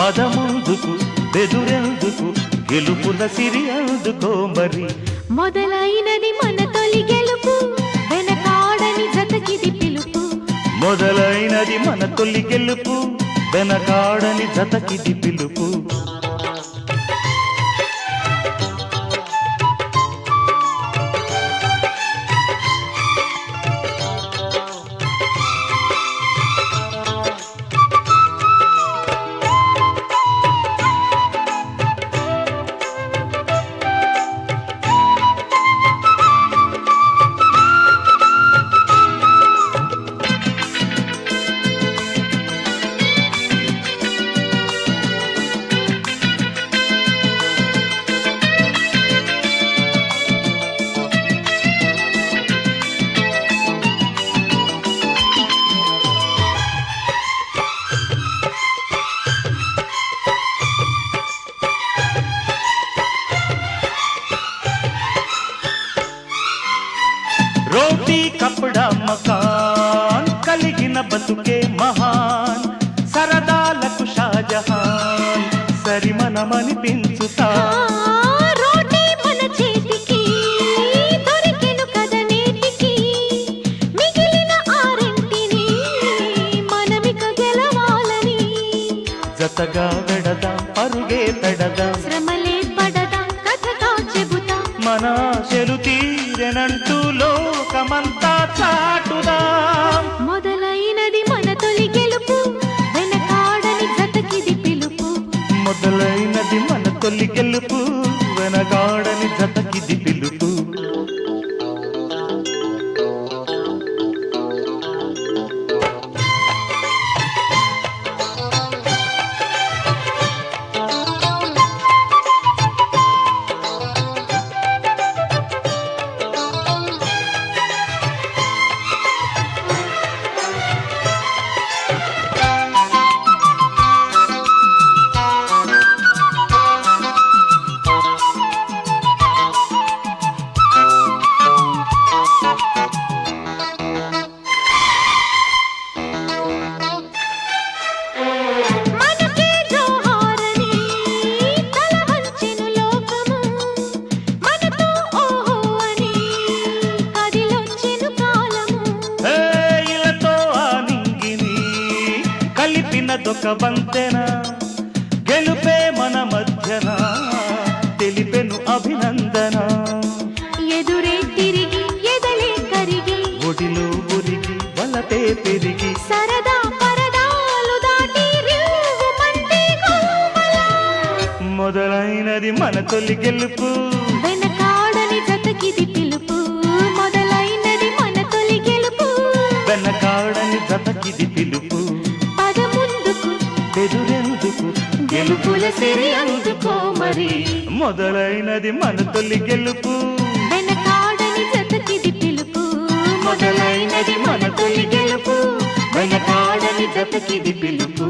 పదముందుకు బెదురెందుకు గెలుపుల సిరి అందుకో మరి మొదలైనది మన తొలి గెలుపు వెనకాడని జతకిది పిలుపు మొదలైనది మన తొలి గెలుపు వెనకాడని జతకిది పిలుపు రోటీ కపడా మకాన్ కలిగిన బతుకే మహాన్ సరదాలకు షాజహాన్ సరి మనమనిపించుతా రోటీ మన చేతికి దొరికెను కదా నేటికి మిగిలిన ఆరింటిని మనమిక గెలవాలని జతగా వెడదాం పరుగే పెడదాం శ్రమలే పడదాం కథగా చెబుతాం మన చెలు తీరెనంటూ లోకమంతా చాటుదాం మొదలైనది మన తొలి గెలుపు వెనకాడని జతకిది పిలుపు మొదలైనది మన తొలి గెలుపు వెనకాడని జతకిది పిలుపు మనకే జోహారని తల వంచెను లోకము మనతో ఓహో అని కదిలొచ్చెను కాలము ఇలతో ఆ నింగిని కలిపినదొక వంతెన గెలుపే మన మధ్యన తెలిపెను అభినందన ఎదురే తిరిగి ఎదలే కరిగి ఒడిలో ఒరిగి వలపే పెరిగి సరదా పరదాలు దాటి రివ్వుమంటే గోవల మొదలైనది మన తొలి గెలుపు వెనకాడని జతకిది పిలుపు మొదలైనది మన తొలి గెలుపు వెనకాడని జతకిది పిలుపు పదముందుకు బెదురెందుకు గెలుపుల సిరి అందుకో మరి మొదలైనది మన తొలి గెలుపు వెనకాడని జతకిది పిలుపు మొదలైనది మన తొలి గెలుపు వెనకాడని జతకిది పిలుపు